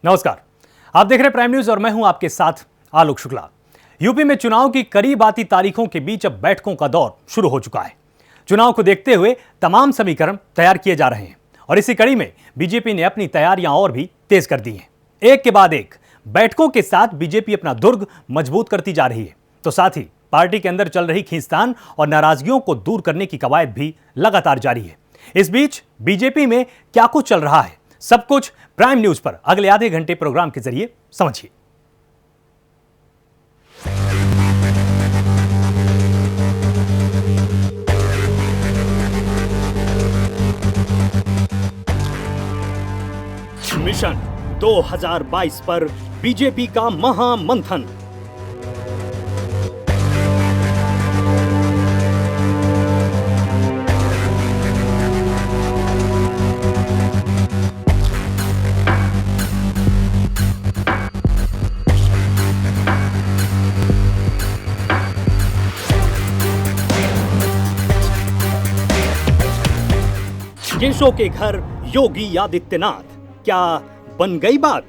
नमस्कार, आप देख रहे हैं प्राइम न्यूज और मैं हूं आपके साथ आलोक शुक्ला। यूपी में चुनाव की करीब आती तारीखों के बीच अब बैठकों का दौर शुरू हो चुका है। चुनाव को देखते हुए तमाम समीकरण तैयार किए जा रहे हैं और इसी कड़ी में बीजेपी ने अपनी तैयारियां और भी तेज कर दी हैं। एक के बाद एक बैठकों के साथ बीजेपी अपना दुर्ग मजबूत करती जा रही है, तो साथ ही पार्टी के अंदर चल रही खींचतान और नाराजगियों को दूर करने की कवायद भी लगातार जारी है। इस बीच बीजेपी में क्या कुछ चल रहा है, सब कुछ प्राइम न्यूज पर अगले आधे घंटे प्रोग्राम के जरिए समझिए। मिशन 2022 पर बीजेपी का महामंथन। केशव के घर योगी आदित्यनाथ, क्या बन गई बात?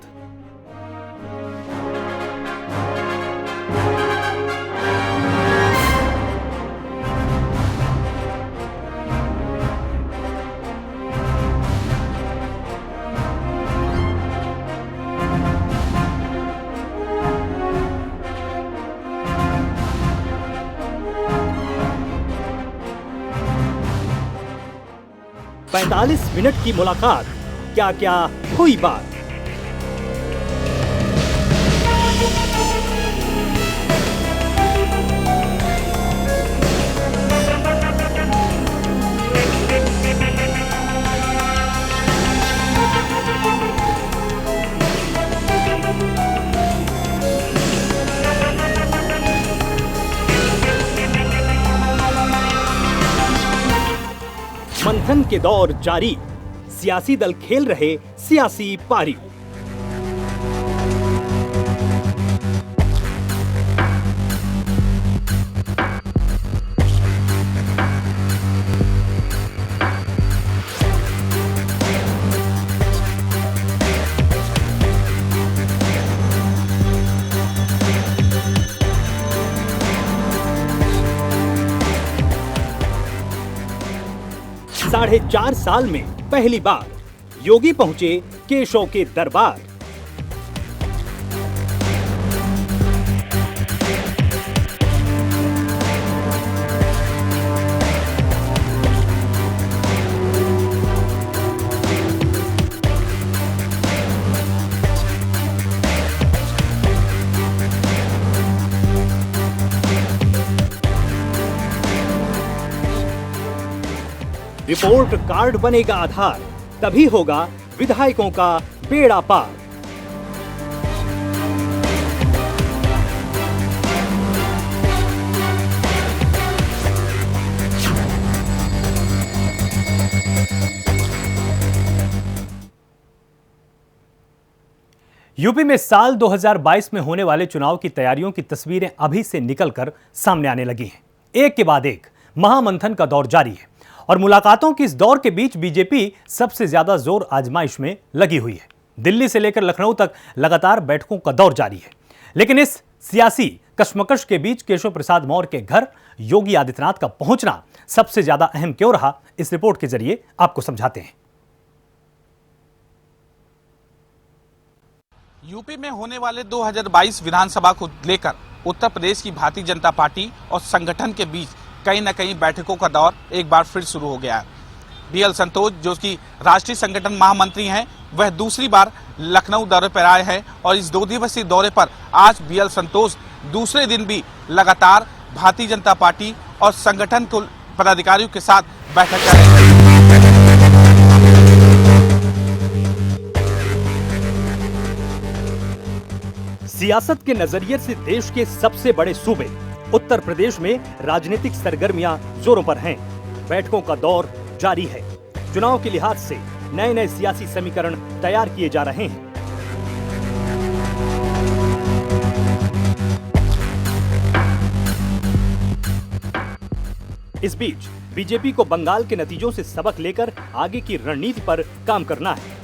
पैंतालीस मिनट की मुलाकात, क्या क्या हुई बात? मंथन के दौर जारी, सियासी दल खेल रहे सियासी पारी। साढ़े 4 साल में पहली बार योगी पहुंचे केशव के दरबार। रिपोर्ट कार्ड बनेगा आधार, तभी होगा विधायकों का बेड़ा पार। यूपी में साल 2022 में होने वाले चुनाव की तैयारियों की तस्वीरें अभी से निकलकर सामने आने लगी हैं। एक के बाद एक महामंथन का दौर जारी है और मुलाकातों की इस दौर के बीच बीजेपी सबसे ज्यादा जोर आजमाइश में लगी हुई है। दिल्ली से लेकर लखनऊ तक लगातार बैठकों का दौर जारी है, लेकिन इस सियासी कशमकश के बीच केशव प्रसाद मौर्य के घर योगी आदित्यनाथ का पहुंचना सबसे ज्यादा अहम क्यों रहा, इस रिपोर्ट के जरिए आपको समझाते हैं। यूपी में होने वाले 2022 विधानसभा को लेकर उत्तर प्रदेश की भारतीय जनता पार्टी और संगठन के बीच कहीं न कहीं बैठकों का दौर एक बार फिर शुरू हो गया है। बीएल संतोष, जो कि राष्ट्रीय संगठन महामंत्री हैं, वह दूसरी बार लखनऊ दौरे पर आए हैं और इस 2 दिवसीय दौरे पर आज बीएल संतोष दूसरे दिन भी लगातार भारतीय जनता पार्टी और संगठन के पदाधिकारियों के साथ बैठक कर रहे हैं। सियासत के नजरिए से देश के सबसे बड़े सूबे उत्तर प्रदेश में राजनीतिक सरगर्मियां जोरों पर हैं। बैठकों का दौर जारी है। चुनाव के लिहाज से नए नए सियासी समीकरण तैयार किए जा रहे हैं। इस बीच बीजेपी को बंगाल के नतीजों से सबक लेकर आगे की रणनीति पर काम करना है।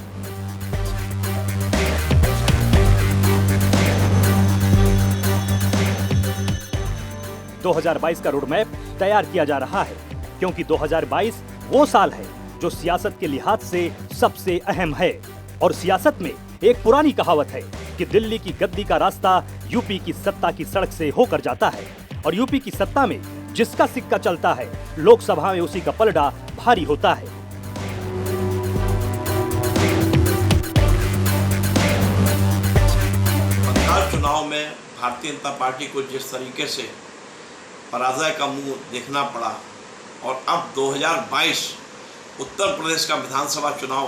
2022 का रोड मैप तैयार किया जा रहा है, क्योंकि 2022 वो साल है जो सियासत के लिहाज से सबसे अहम है। और सियासत में एक पुरानी कहावत है कि दिल्ली की गद्दी का रास्ता यूपी की सत्ता की सड़क से होकर जाता है, और यूपी की सत्ता में जिसका सिक्का चलता है, लोकसभा में उसी का पलड़ा भारी होता है। बंगाल चुनाव में भारतीय जनता पार्टी को जिस तरीके से पराजय का मुंह देखना पड़ा, और अब 2022 उत्तर प्रदेश का विधानसभा चुनाव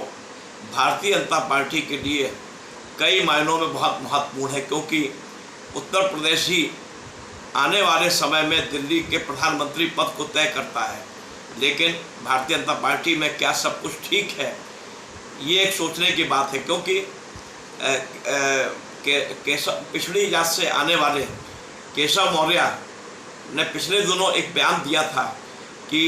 भारतीय जनता पार्टी के लिए कई मायनों में बहुत महत्वपूर्ण है, क्योंकि उत्तर प्रदेश ही आने वाले समय में दिल्ली के प्रधानमंत्री पद को तय करता है। लेकिन भारतीय जनता पार्टी में क्या सब कुछ ठीक है, ये एक सोचने की बात है, क्योंकि पिछड़ी जात से आने वाले केशव मौर्य ने पिछले दिनों एक बयान दिया था कि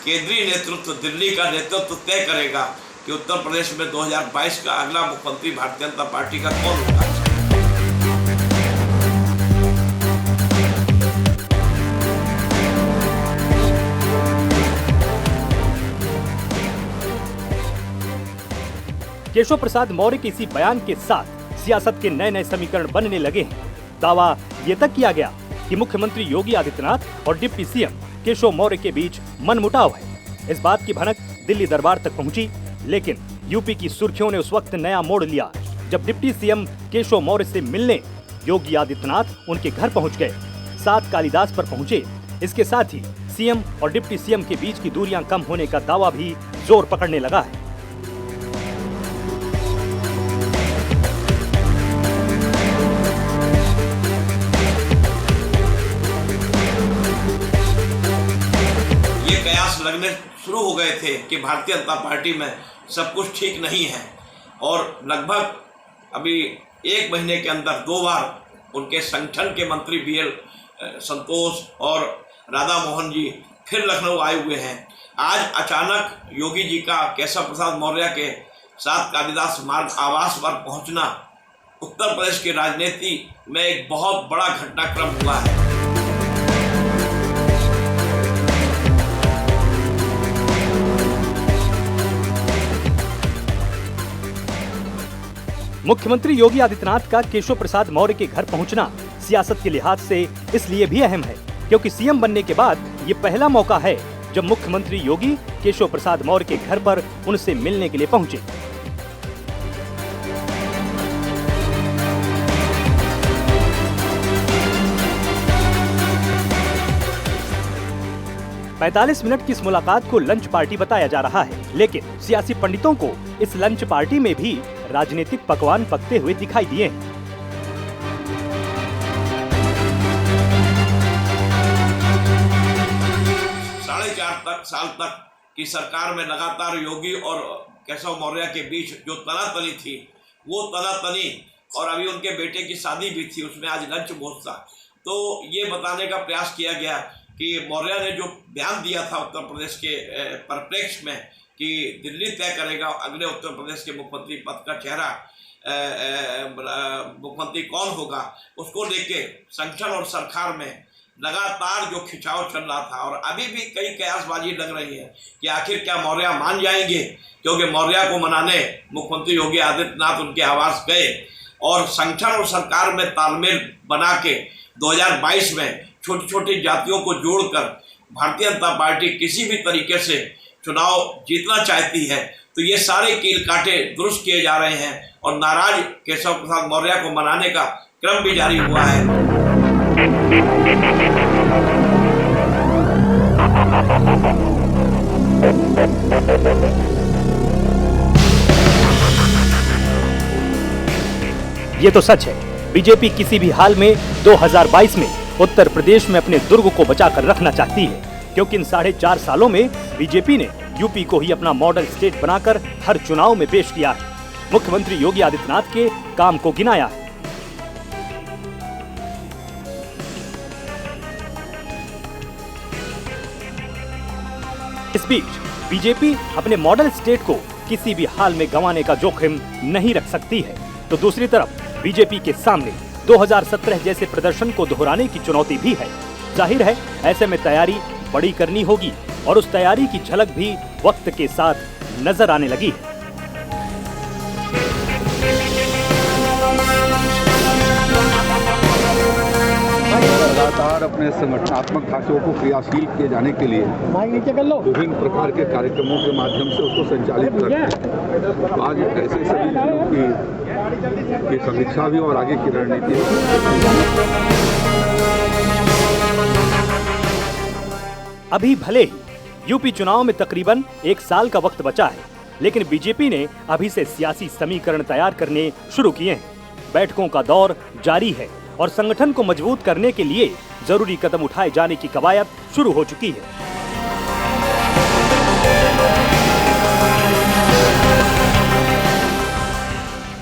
केंद्रीय नेतृत्व, दिल्ली का नेतृत्व तय करेगा कि उत्तर प्रदेश में 2022 का अगला मुख्यमंत्री भारतीय जनता पार्टी का कौन होगा। केशव प्रसाद मौर्य के इसी बयान के साथ सियासत के नए नए समीकरण बनने लगे हैं। दावा ये तक किया गया कि मुख्यमंत्री योगी आदित्यनाथ और डिप्टी सीएम केशव मौर्य के बीच मनमुटाव है। इस बात की भनक दिल्ली दरबार तक पहुंची, लेकिन यूपी की सुर्खियों ने उस वक्त नया मोड़ लिया जब डिप्टी सीएम केशव मौर्य से मिलने योगी आदित्यनाथ उनके घर पहुंच गए, साथ कालिदास पर पहुंचे। इसके साथ ही सीएम और डिप्टी सीएम के बीच की दूरियां कम होने का दावा भी जोर पकड़ने लगा है। लगने शुरू हो गए थे कि भारतीय जनता पार्टी में सब कुछ ठीक नहीं है, और लगभग अभी एक महीने के अंदर 2 बार उनके संगठन के मंत्री BL संतोष और राधा मोहन जी फिर लखनऊ आए हुए हैं। आज अचानक योगी जी का केशव प्रसाद मौर्य के साथ कालिदास मार्ग आवास पर पहुंचना उत्तर प्रदेश की राजनीति में एक बहुत बड़ा घटनाक्रम हुआ है। मुख्यमंत्री योगी आदित्यनाथ का केशव प्रसाद मौर्य के घर पहुंचना सियासत के लिहाज से इसलिए भी अहम है, क्योंकि सीएम बनने के बाद ये पहला मौका है जब मुख्यमंत्री योगी केशव प्रसाद मौर्य के घर पर उनसे मिलने के लिए पहुंचे। पैंतालीस मिनट की इस मुलाकात को लंच पार्टी बताया जा रहा है, लेकिन सियासी पंडितों को इस लंच पार्टी में भी राजनीतिक पकवान पकते हुए दिखाई दिए हैं। साढ़े 4 साल तक की सरकार में लगातार योगी और केशव मौर्य के बीच जो तनातनी थी, वो तनातनी, और अभी उनके बेटे की शादी भी थी, उसमें आज लंच भोज था। तो ये बताने का प्रयास किया गया कि मौर्य ने जो बयान दिया था उत्तर प्रदेश के परिप्रेक्ष्य में कि दिल्ली तय करेगा अगले उत्तर प्रदेश के मुख्यमंत्री पद का चेहरा, मुख्यमंत्री कौन होगा, उसको लेके संगठन और सरकार में लगातार जो खिंचाव चल रहा था, और अभी भी कई कयासबाजी लग रही है कि आखिर क्या मौर्य मान जाएंगे, क्योंकि मौर्य को मनाने मुख्यमंत्री योगी आदित्यनाथ उनके आवास गए, और संगठन और सरकार में तालमेल बना के 2022 में छोटी छोटी जातियों को जोड़कर भारतीय जनता पार्टी किसी भी तरीके से चुनाव जीतना चाहती है। तो ये सारे कील काटे दुरुस्त किए जा रहे हैं, और नाराज केशव प्रसाद मौर्य को मनाने का क्रम भी जारी हुआ है। ये तो सच है, बीजेपी किसी भी हाल में 2022 में उत्तर प्रदेश में अपने दुर्ग को बचाकर रखना चाहती है, क्योंकि इन 4.5 सालों में बीजेपी ने यूपी को ही अपना मॉडल स्टेट बनाकर हर चुनाव में पेश किया है, मुख्यमंत्री योगी आदित्यनाथ के काम को गिनाया है। इस बीच बीजेपी अपने मॉडल स्टेट को किसी भी हाल में गंवाने का जोखिम नहीं रख सकती है, तो दूसरी तरफ बीजेपी के सामने 2017 जैसे प्रदर्शन को दोहराने की चुनौती भी है। जाहिर है ऐसे में तैयारी बड़ी करनी होगी और उस तैयारी की झलक भी वक्त के साथ नजर आने लगी है। लगातार अपने संगठनात्मक ढांचों को क्रियाशील किए जाने के लिए विभिन्न प्रकार के कार्यक्रमों के माध्यम से उसको संचालित करते हैं। तो आज ऐसे सभी चीजों की समीक्षा भी और आगे की रणनीति। अभी भले ही यूपी चुनाव में तकरीबन 1 साल का वक्त बचा है, लेकिन बीजेपी ने अभी से सियासी समीकरण तैयार करने शुरू किए हैं। बैठकों का दौर जारी है और संगठन को मजबूत करने के लिए जरूरी कदम उठाए जाने की कवायद शुरू हो चुकी है।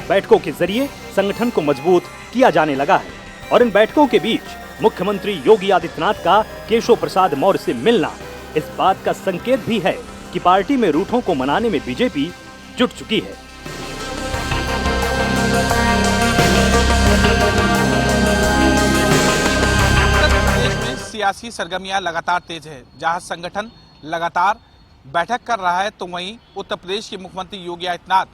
बैठकों के जरिए संगठन को मजबूत किया जाने लगा है और इन बैठकों के बीच मुख्यमंत्री योगी आदित्यनाथ का केशव प्रसाद मौर्य से मिलना इस बात का संकेत भी है कि पार्टी में रूठों को मनाने में बीजेपी जुट चुकी है। सियासी सरगर्मियां लगातार तेज है। जहां संगठन लगातार बैठक कर रहा है, तो वहीं उत्तर प्रदेश के मुख्यमंत्री योगी आदित्यनाथ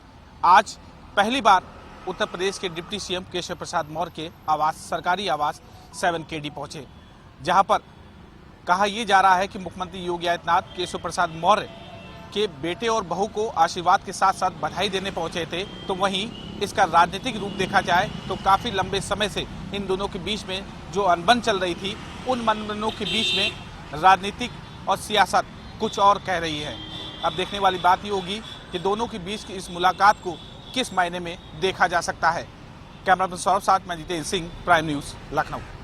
आज पहली बार उत्तर प्रदेश के डिप्टी सीएम केशव प्रसाद मौर्य के आवास, सरकारी आवास 7KD पहुंचे, जहां पर कहा यह जा रहा है कि मुख्यमंत्री योगी आदित्यनाथ केशव प्रसाद मौर्य के बेटे और बहू को आशीर्वाद के साथ साथ बधाई देने पहुंचे थे। तो वहीं इसका राजनीतिक रूप देखा जाए तो काफी लंबे समय से इन दोनों के बीच में जो अनबन चल रही थी, उन अनबनों के बीच में राजनीतिक और सियासत कुछ और कह रही है। अब देखने वाली बात ये होगी कि दोनों के बीच की इस मुलाकात को किस मायने में देखा जा सकता है। कैमरामैन सौरभ साथ में जितेंद्र सिंह, प्राइम न्यूज़, लखनऊ।